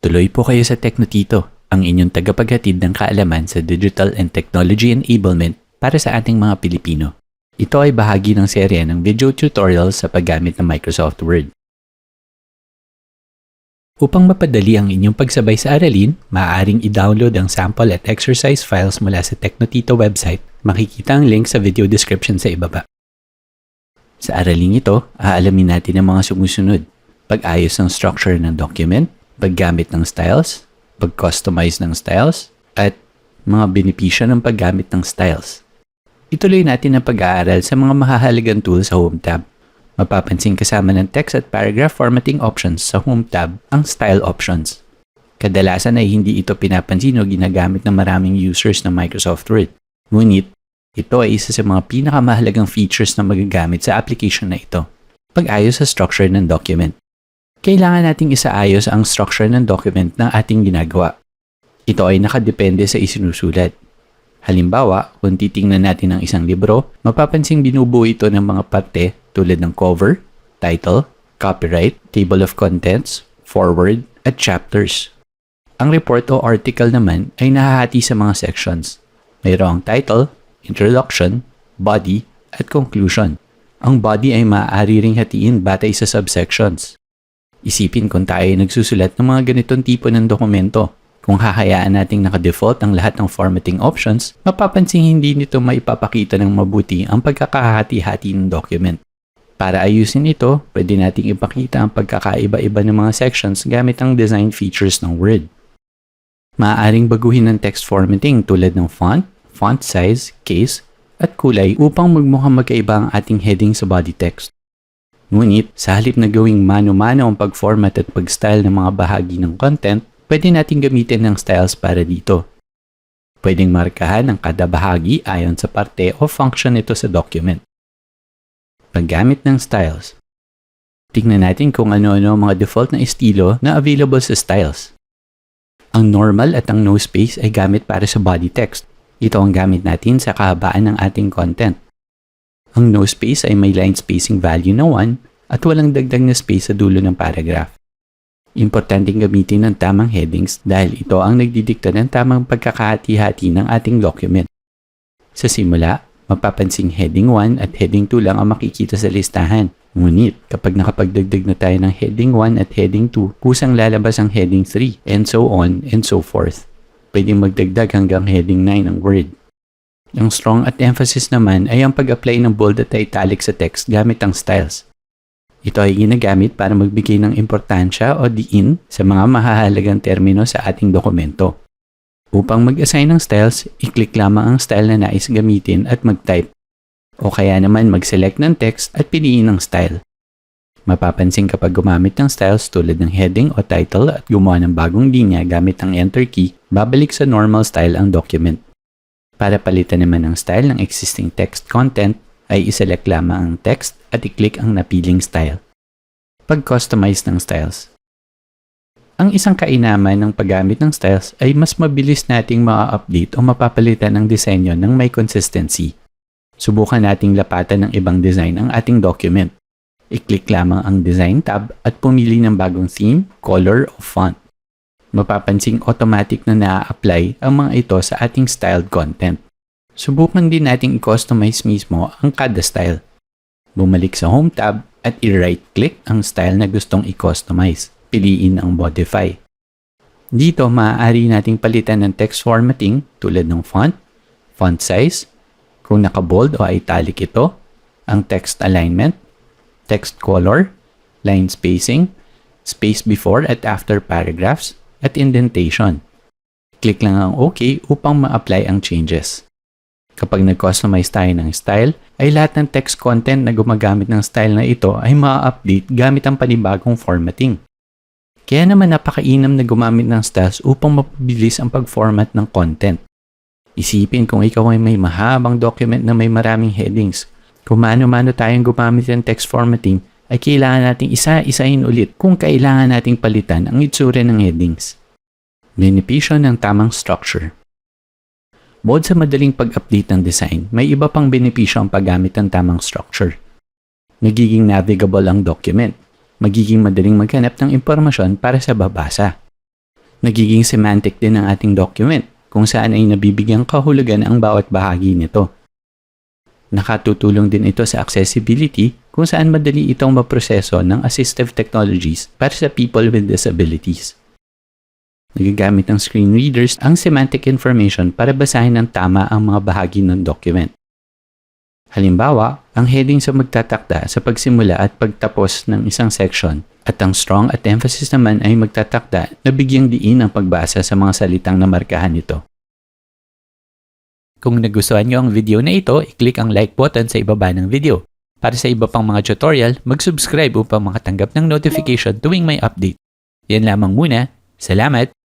Tuloy po kayo sa Teknotito, ang inyong tagapaghatid ng kaalaman sa digital and technology enablement para sa ating mga Pilipino. Ito ay bahagi ng serye ng video tutorials sa paggamit ng Microsoft Word. Upang mapadali ang inyong pagsabay sa aralin, maaaring i-download ang sample at exercise files mula sa Teknotito website. Makikita ang link sa video description sa ibaba. Sa aralin ito, aalamin natin ang mga sumusunod: pag-ayos ng structure ng document, paggamit ng styles, pag-customize ng styles, at mga benepisyo ng paggamit ng styles. Ituloy natin ang pag-aaral sa mga mahahalagang tools sa Home tab. Mapapansin kasama ng text at paragraph formatting options sa Home tab ang style options. Kadalasan ay hindi ito pinapansin o ginagamit ng maraming users ng Microsoft Word. Ngunit, ito ay isa sa mga pinakamahalagang features na magagamit sa application na ito. Pag-ayos sa structure ng document. Kailangan nating isaayos ang structure ng document ng ating ginagawa. Ito ay nakadepende sa isinusulat. Halimbawa, kung titingnan natin ang isang libro, mapapansing binubuo ito ng mga parte tulad ng cover, title, copyright, table of contents, forward, at chapters. Ang report o article naman ay nahahati sa mga sections. Mayroong title, introduction, body, at conclusion. Ang body ay maaari ring hatiin batay sa subsections. Isipin kung tayo ay nagsusulat ng mga ganitong tipo ng dokumento. Kung hahayaan nating naka-default ang lahat ng formatting options, mapapansing hindi nito maipapakita ng mabuti ang pagkakahati-hati ng document. Para ayusin ito, pwede nating ipakita ang pagkakaiba-iba ng mga sections gamit ang design features ng Word. Maaaring baguhin ng text formatting tulad ng font, font size, case, at kulay upang magmukhang magkaiba ang ating heading sa body text. Ngunit, sa halip na gawing mano-mano ang pag-format at pag-style ng mga bahagi ng content, pwede nating gamitin ng styles para dito. Pwedeng markahan ang kada bahagi ayon sa parte o function nito sa document. Paggamit ng styles. Tingnan natin kung ano-ano ang mga default na estilo na available sa styles. Ang normal at ang no space ay gamit para sa body text. Ito ang gamit natin sa kahabaan ng ating content. Ang no space ay may line spacing value na 1 at walang dagdag na space sa dulo ng paragraph. Importanteng gamitin ng tamang headings dahil ito ang nagdidikta ng tamang pagkakahati-hati ng ating document. Sa simula, mapapansing heading 1 at heading 2 lang ang makikita sa listahan. Ngunit, kapag nakapagdagdag na tayo ng heading 1 at heading 2, kusang lalabas ang heading 3 and so on and so forth. Pwedeng magdagdag hanggang heading 9 ng Word. Ang strong at emphasis naman ay ang pag-apply ng bold at italic sa text gamit ang styles. Ito ay ginagamit para magbigay ng importansya o diin sa mga mahahalagang termino sa ating dokumento. Upang mag-assign ng styles, i-click lamang ang style na nais gamitin at mag-type. O kaya naman mag-select ng text at piliin ang style. Mapapansin kapag gumamit ng styles tulad ng heading o title at gumawa ng bagong linya gamit ang enter key, babalik sa normal style ang document. Para palitan naman ang style ng existing text content, ay iselect lamang ang text at i-click ang napiling style. Pag-customize ng styles. Ang isang kainaman ng paggamit ng styles ay mas mabilis nating ma-update o mapapalitan ang disenyo ng may consistency. Subukan nating lapatan ng ibang design ang ating document. I-click lamang ang Design tab at pumili ng bagong theme, color o font. Mapapansing automatic na na-apply ang mga ito sa ating styled content. Subukan din nating i-customize mismo ang kada style. Bumalik sa Home tab at i-right-click ang style na gustong i-customize. Piliin ang Modify. Dito, maaari nating palitan ng text formatting tulad ng font, font size, kung naka-bold o italic ito, ang text alignment, text color, line spacing, space before at after paragraphs, at indentation. Click lang ang OK upang ma-apply ang changes. Kapag nag-customize tayo ng style, ay lahat ng text content na gumagamit ng style na ito ay ma-update gamit ang panibagong formatting. Kaya naman napakainam na gumamit ng styles upang mapabilis ang pag-format ng content. Isipin kung ikaw ay may mahabang document na may maraming headings. Kung mano-mano tayong gumamit ng text formatting, ay kailangan nating isa-isahin ulit kung kailangan nating palitan ang itsura ng headings. Benepisyo ng tamang structure. Bukod sa madaling pag-update ng design, may iba pang benepisyo ang paggamit ng tamang structure. Nagiging navigable ang document. Magiging madaling maghanap ng impormasyon para sa babasa. Nagiging semantic din ang ating document, kung saan ay nabibigyang kahulugan ang bawat bahagi nito. Nakatutulong din ito sa accessibility, kung saan madali itong maproseso ng assistive technologies para sa people with disabilities. Nagagamit ng screen readers ang semantic information para basahin ng tama ang mga bahagi ng document. Halimbawa, ang heading sa magtatakda sa pagsimula at pagtapos ng isang section, at ang strong at emphasis naman ay magtatakda na bigyang diin ang pagbasa sa mga salitang namarkahan nito. Kung nagustuhan nyo ang video na ito, i-click ang like button sa ibaba ng video. Para sa iba pang mga tutorial, mag-subscribe upang makatanggap ng notification tuwing may update. Yan lamang muna. Salamat!